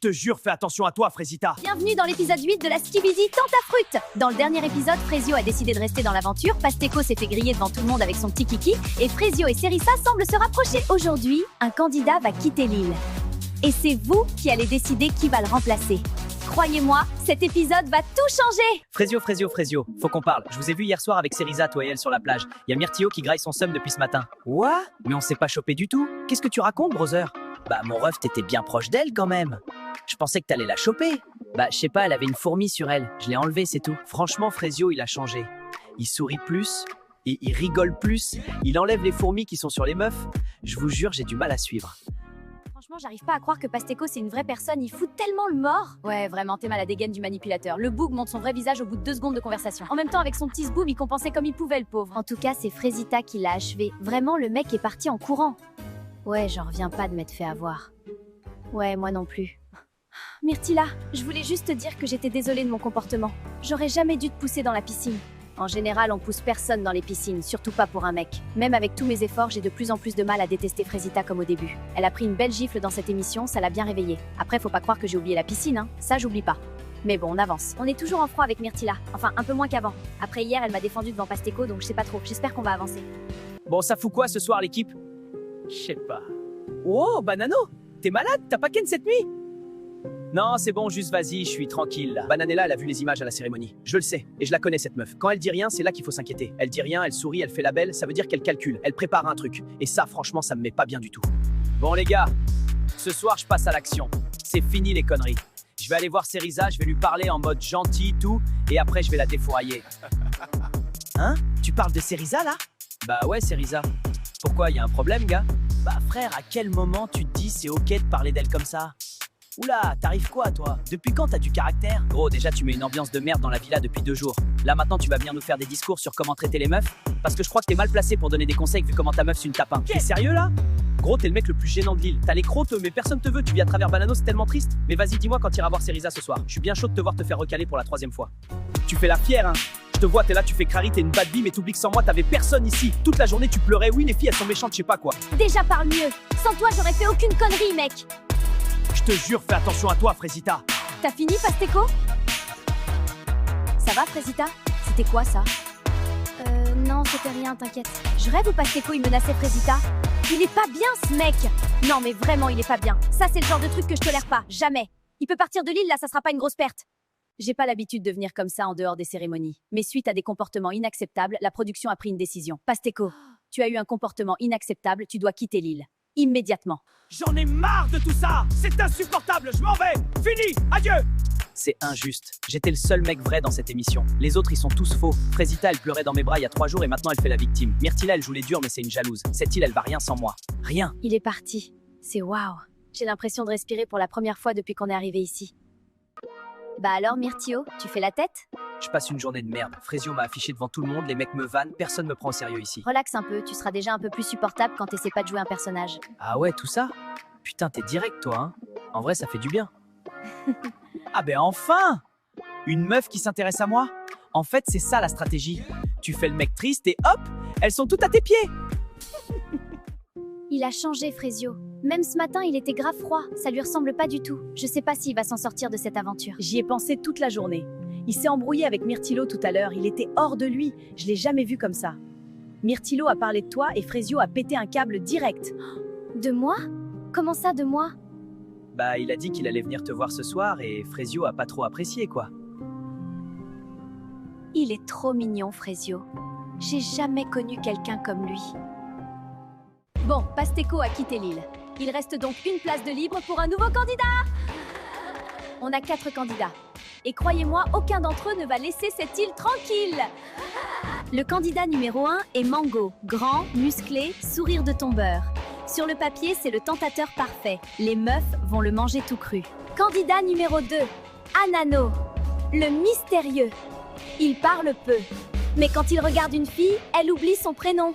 te jure, fais attention à toi, Frésita. Bienvenue dans l'épisode 8 de la Skibidi Tente à Fruit. Dans le dernier épisode, Frésio a décidé de rester dans l'aventure, Pasteco s'est fait griller devant tout le monde avec son petit kiki, et Frésio et Cerisa semblent se rapprocher. Aujourd'hui, un candidat va quitter l'île. Et c'est vous qui allez décider qui va le remplacer. Croyez-moi, cet épisode va tout changer. Frésio, faut qu'on parle. Je vous ai vu hier soir avec Cerisa, toi et elle, sur la plage. Il y a Myrtio qui graille son seum depuis ce matin. Quoi? Mais on s'est pas chopé du tout. Qu'est-ce que tu racontes, brother? Bah, mon ref, t'étais bien proche d'elle quand même. Je pensais que t'allais la choper. Bah, je sais pas, elle avait une fourmi sur elle. Je l'ai enlevée, c'est tout. Franchement, Frésio, il a changé. Il sourit plus, et il rigole plus. Il enlève les fourmis qui sont sur les meufs. Je vous jure, j'ai du mal à suivre. Franchement, j'arrive pas à croire que Pasteco c'est une vraie personne, il fout tellement le mort. Ouais, vraiment, t'es mal à la dégaine du manipulateur. Le boug montre son vrai visage au bout de 2 secondes de conversation. En même temps, avec son petit zboum, il compensait comme il pouvait, le pauvre. En tout cas, c'est Frésita qui l'a achevé. Vraiment, le mec est parti en courant. Ouais, j'en reviens pas de m'être fait avoir. Ouais, moi non plus. Myrtilla, je voulais juste te dire que j'étais désolée de mon comportement. J'aurais jamais dû te pousser dans la piscine. En général, on pousse personne dans les piscines, surtout pas pour un mec. Même avec tous mes efforts, j'ai de plus en plus de mal à détester Frésita comme au début. Elle a pris une belle gifle dans cette émission, ça l'a bien réveillée. Après, faut pas croire que j'ai oublié la piscine, hein. Ça, j'oublie pas. Mais bon, on avance. On est toujours en froid avec Myrtilla. Enfin, un peu moins qu'avant. Après hier, elle m'a défendu devant Pasteco, donc je sais pas trop. J'espère qu'on va avancer. Bon, ça fout quoi ce soir, l'équipe? Je sais pas. Oh, Banano, t'es malade? T'as pas ken cette nuit? Non, c'est bon, juste vas-y, je suis tranquille là. Bananella, elle a vu les images à la cérémonie. Je le sais, et je la connais cette meuf. Quand elle dit rien, c'est là qu'il faut s'inquiéter. Elle dit rien, elle sourit, elle fait la belle, ça veut dire qu'elle calcule, elle prépare un truc. Et ça, franchement, ça me met pas bien du tout. Bon les gars, ce soir, je passe à l'action. C'est fini les conneries. Je vais aller voir Cerisa, je vais lui parler en mode gentil, tout, et après je vais la défourailler. Hein? Tu parles de Cerisa là? Bah ouais, Cerisa. Pourquoi, y a un problème, gars? Bah frère, à quel moment tu te dis c'est ok de parler d'elle comme ça? Oula, t'arrives quoi toi? Depuis quand t'as du caractère? Gros, déjà tu mets une ambiance de merde dans la villa depuis 2 jours. Là maintenant tu vas venir nous faire des discours sur comment traiter les meufs? Parce que je crois que t'es mal placé pour donner des conseils vu comment ta meuf c'est une tapin. T'es sérieux là? Gros, t'es le mec le plus gênant de l'île. T'as les crocs, mais personne te veut. Tu vis à travers Banano, c'est tellement triste. Mais vas-y, dis-moi quand t'iras voir Cerisa ce soir. Je suis bien chaud de te voir te faire recaler pour la 3e fois. Tu fais la fière, hein? Je te vois, t'es là, tu fais crari, t'es une bad bee, mais t'oublies que sans moi, t'avais personne ici. Toute la journée, tu pleurais. Oui, les filles, elles sont méchantes, je sais pas quoi. Déjà parle mieux. Sans toi, j'aurais fait aucune connerie, mec. Je te jure, fais attention à toi, Frésita. T'as fini, Pasteco? Ça va, Frésita? C'était quoi, ça? Non, c'était rien, t'inquiète. Je rêve où Pasteco, il menaçait Frésita? Il est pas bien, ce mec! Non, mais vraiment, il est pas bien. Ça, c'est le genre de truc que je tolère pas. Jamais. Il peut partir de l'île, là, ça sera pas une grosse perte. J'ai pas l'habitude de venir comme ça en dehors des cérémonies. Mais suite à des comportements inacceptables, la production a pris une décision. Pasteco, tu as eu un comportement inacceptable, tu dois quitter l'île. Immédiatement. J'en ai marre de tout ça. C'est insupportable, je m'en vais. Fini, adieu. C'est injuste. J'étais le seul mec vrai dans cette émission. Les autres, ils sont tous faux. Frésita, elle pleurait dans mes bras il y a 3 jours et maintenant elle fait la victime. Myrtilla, elle joue les durs mais c'est une jalouse. Cette île, elle va rien sans moi. Rien. Il est parti. C'est waouh. J'ai l'impression de respirer pour la première fois depuis qu'on est arrivé ici. Bah alors, Myrtio, tu fais la tête? Je passe une journée de merde. Frésio m'a affiché devant tout le monde, les mecs me vannent, personne me prend au sérieux ici. Relaxe un peu, tu seras déjà un peu plus supportable quand t'essaies pas de jouer un personnage. Ah ouais, tout ça? Putain, t'es direct toi, hein? En vrai, ça fait du bien. Ah ben enfin! Une meuf qui s'intéresse à moi? En fait, c'est ça la stratégie. Tu fais le mec triste et hop, elles sont toutes à tes pieds. Il a changé, Frésio. Même ce matin, il était grave froid. Ça lui ressemble pas du tout. Je sais pas s'il va s'en sortir de cette aventure. J'y ai pensé toute la journée. Il s'est embrouillé avec Myrtilo tout à l'heure. Il était hors de lui. Je l'ai jamais vu comme ça. Myrtilo a parlé de toi et Frésio a pété un câble direct. De moi? Comment ça, de moi? Bah, il a dit qu'il allait venir te voir ce soir et Frésio a pas trop apprécié, quoi. Il est trop mignon, Frésio. J'ai jamais connu quelqu'un comme lui. Bon, Pasteco a quitté l'île. Il reste donc une place de libre pour un nouveau candidat. On a 4 candidats. Et croyez-moi, aucun d'entre eux ne va laisser cette île tranquille. Le candidat numéro 1 est Mango. Grand, musclé, sourire de tombeur. Sur le papier, c'est le tentateur parfait. Les meufs vont le manger tout cru. Candidat numéro 2, Anano. Le mystérieux. Il parle peu. Mais quand il regarde une fille, elle oublie son prénom.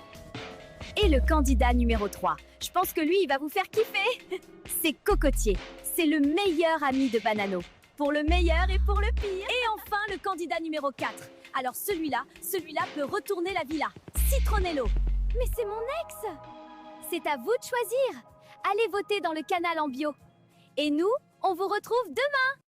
Et le candidat numéro 3. Je pense que lui, il va vous faire kiffer. C'est Cocotier. C'est le meilleur ami de Banano. Pour le meilleur et pour le pire. Et enfin, le candidat numéro 4. Alors celui-là peut retourner la villa. Citronello. Mais c'est mon ex. C'est à vous de choisir. Allez voter dans le canal en bio. Et nous, On vous retrouve demain.